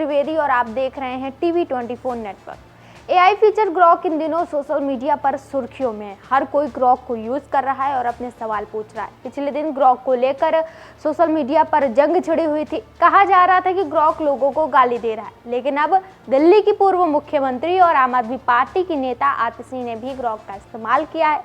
त्रिवेदी और आप देख रहे हैं TV24 network. AI feature Grok इन दिनों सोशल मीडिया पर सुर्खियों में है। हर कोई ग्रॉक को यूज कर रहा है और अपने सवाल पूछ रहा है। पिछले दिन ग्रॉक को लेकर सोशल मीडिया पर जंग छिड़ी हुई थी। कहा जा रहा था कि ग्रॉक लोगों को गाली दे रहा है, लेकिन अब दिल्ली की पूर्व मुख्यमंत्री और आम आदमी पार्टी की नेता आतिशी ने भी ग्रॉक का इस्तेमाल किया है।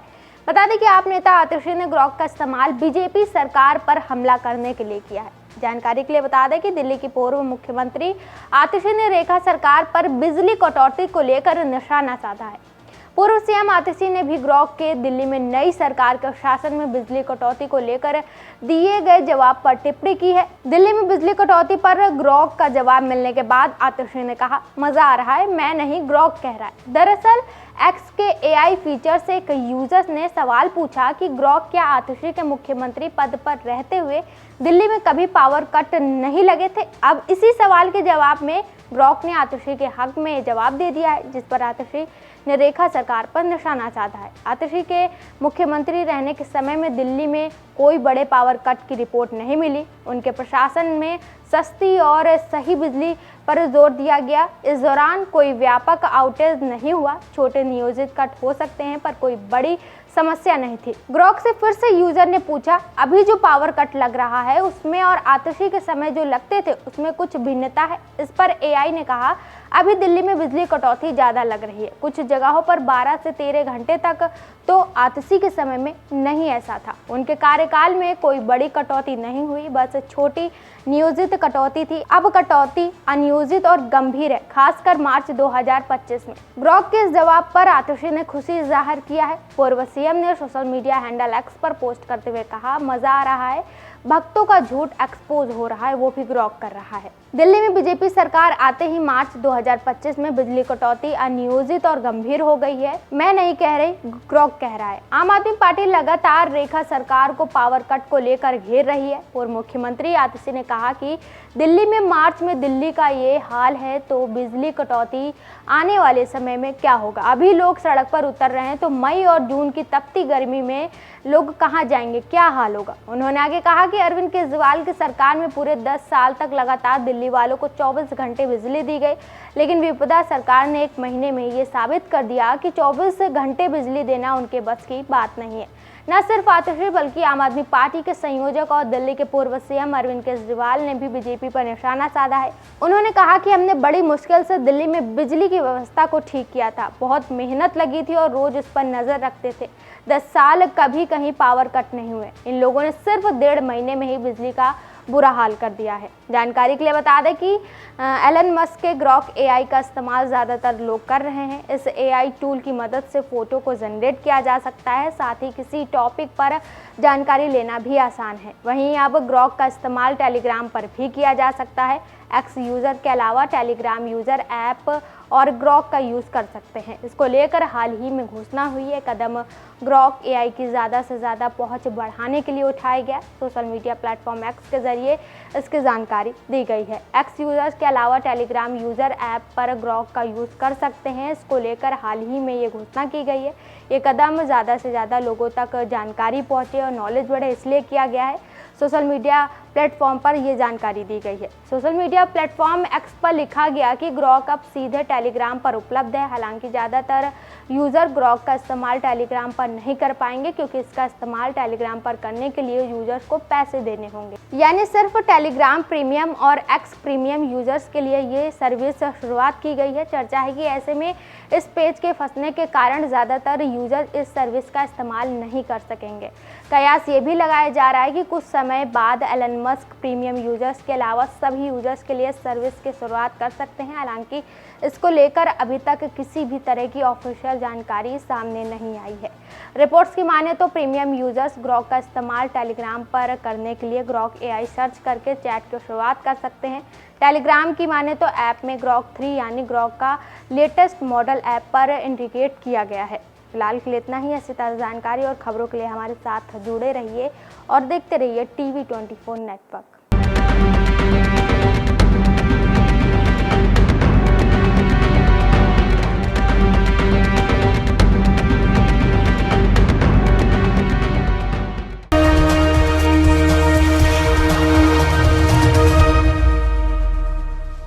बता दें कि आप नेता आतिशी ने ग्रॉक का इस्तेमाल बीजेपी सरकार पर हमला करने के लिए किया है। जानकारी के लिए बता दें कि दिल्ली की पूर्व मुख्यमंत्री आतिशी ने रेखा सरकार पर बिजली कटौती को लेकर निशाना साधा है। पूर्व सीएम आतिशी ने भी ग्रॉक के दिल्ली में नई सरकार के शासन में बिजली कटौती को लेकर दिए गए जवाब पर टिप्पणी की है। दिल्ली में बिजली कटौती पर ग्रॉक का जवाब मिलने के बाद आतिशी ने कहा, मजा आ रहा है, मैं नहीं ग्रॉक कह रहा है। दरअसल एक्स के एआई फीचर से एक यूजर्स ने सवाल पूछा कि ग्रॉक क्या आतिशी के मुख्यमंत्री पद पर रहते हुए दिल्ली में कभी पावर कट नहीं लगे थे। अब इसी सवाल के जवाब में ग्रॉक ने आतिशी के हक में जवाब दे दिया है, जिस पर आतिशी ने रेखा सरकार पर निशाना साधा है। आतिशी के मुख्यमंत्री रहने के समय में दिल्ली में कोई बड़े पावर कट की रिपोर्ट नहीं मिली। उनके प्रशासन में सस्ती और सही बिजली पर जोर दिया गया। इस दौरान कोई व्यापक आउटेज नहीं हुआ। छोटे नियोजित कट हो सकते हैं, पर कोई बड़ी समस्या नहीं थी। ग्रॉक से फिर से यूजर ने पूछा, अभी जो पावर कट लग रहा है उसमें और आतिशी के समय जो लगते थे उसमें कुछ भिन्नता है। इस पर एआई ने कहा, अभी दिल्ली में बिजली कटौती ज्यादा लग रही है, कुछ जगहों पर 12 से 13 घंटे तक, तो आतिशी के समय में नहीं ऐसा था। उनके कार्यकाल में कोई बड़ी कटौती नहीं हुई, बस छोटी नियोजित कटौती थी। अब कटौती अनियोजित और गंभीर है, खासकर मार्च 2025 में। ग्रॉक के इस जवाब पर आतिशी ने खुशी जाहिर किया है। पूर्व सीएम ने सोशल मीडिया हैंडल एक्स पर पोस्ट करते हुए कहा, मजा आ रहा है, भक्तों का झूठ एक्सपोज हो रहा है, वो भी ग्रॉक कर रहा है। दिल्ली में बीजेपी सरकार आते ही मार्च 2025 में बिजली कटौती अनियोजित और गंभीर हो गई है। मैं नहीं कह रही, ग्रॉक कह रहा है। आम आदमी पार्टी लगातार रेखा सरकार को पावर कट को लेकर घेर रही है। पूर्व मुख्यमंत्री आतिशी ने कहा कि दिल्ली में मार्च में दिल्ली का ये हाल है तो बिजली कटौती आने वाले समय में क्या होगा। अभी लोग सड़क पर उतर रहे हैं तो मई और जून की तपती गर्मी में लोग कहाँ जाएंगे, क्या हाल होगा। उन्होंने आगे कहा कि अरविंद केजरीवाल की सरकार में पूरे 10 साल तक लगातार दिल्ली वालों को 24 घंटे बिजली दी गई, लेकिन विपदा सरकार ने 1 महीने में ये साबित कर दिया कि 24 घंटे बिजली देना उनके बस की बात नहीं है। न सिर्फ आतिशी बल्कि आम आदमी पार्टी के संयोजक और दिल्ली के पूर्व सीएम अरविंद केजरीवाल ने भी बीजेपी पर निशाना साधा है। उन्होंने कहा कि हमने बड़ी मुश्किल से दिल्ली में बिजली की व्यवस्था को ठीक किया था, बहुत मेहनत लगी थी और रोज उस पर नजर रखते थे। 10 साल कभी कहीं पावर कट नहीं हुए। इन लोगों ने सिर्फ 1.5 महीने में ही बिजली का बुरा हाल कर दिया है। जानकारी के लिए बता दें कि एलन मस्क के ग्रॉक एआई का इस्तेमाल ज़्यादातर लोग कर रहे हैं। इस एआई टूल की मदद से फ़ोटो को जनरेट किया जा सकता है, साथ ही किसी टॉपिक पर जानकारी लेना भी आसान है। वहीं अब ग्रॉक का इस्तेमाल टेलीग्राम पर भी किया जा सकता है। एक्स यूज़र के अलावा टेलीग्राम यूज़र ऐप और ग्रॉक का यूज़ कर सकते हैं। इसको लेकर हाल ही में घोषणा हुई है। कदम ग्रॉक एआई की ज़्यादा से ज़्यादा पहुंच बढ़ाने के लिए उठाया गया। सोशल मीडिया प्लेटफॉर्म एक्स के जरिए इसकी जानकारी दी गई है। एक्स यूज़र्स के अलावा टेलीग्राम यूज़र ऐप पर ग्रॉक का यूज़ कर सकते हैं। इसको लेकर हाल ही में ये घोषणा की गई है। ये कदम ज़्यादा से ज़्यादा लोगों तक जानकारी पहुँचे और नॉलेज बढ़े, इसलिए किया गया है। सोशल मीडिया प्लेटफॉर्म पर यह जानकारी दी गई है। सोशल मीडिया प्लेटफॉर्म एक्स पर लिखा गया कि ग्रॉक अब सीधे टेलीग्राम पर उपलब्ध है। हालांकि ज़्यादातर यूज़र ग्रॉक का इस्तेमाल टेलीग्राम पर नहीं कर पाएंगे, क्योंकि इसका इस्तेमाल टेलीग्राम पर करने के लिए यूजर्स को पैसे देने होंगे। यानी सिर्फ टेलीग्राम प्रीमियम और एक्स प्रीमियम यूजर्स के लिए ये सर्विस शुरुआत की गई है। चर्चा है कि ऐसे में इस पेज के फंसने के कारण ज़्यादातर यूजर इस सर्विस का इस्तेमाल नहीं कर सकेंगे। कयास ये भी लगाया जा रहा है कि कुछ समय बाद एलन मस्क प्रीमियम यूजर्स के अलावा सभी यूजर्स के लिए सर्विस की शुरुआत कर सकते हैं। हालांकि इसको लेकर अभी तक किसी भी तरह की ऑफिशियल जानकारी सामने नहीं आई है। रिपोर्ट्स की माने तो प्रीमियम यूजर्स ग्रॉक का इस्तेमाल टेलीग्राम पर करने के लिए ग्रॉक एआई सर्च करके चैट की शुरुआत कर सकते हैं। टेलीग्राम की माने तो ऐप में ग्रॉक 3 यानी ग्रॉक का लेटेस्ट मॉडल ऐप पर इंटीग्रेट किया गया है। फिलहाल के लिए इतना ही। ऐसी ताज़ा जानकारी और खबरों के लिए हमारे साथ जुड़े रहिए और देखते रहिए TV24 नेटवर्क।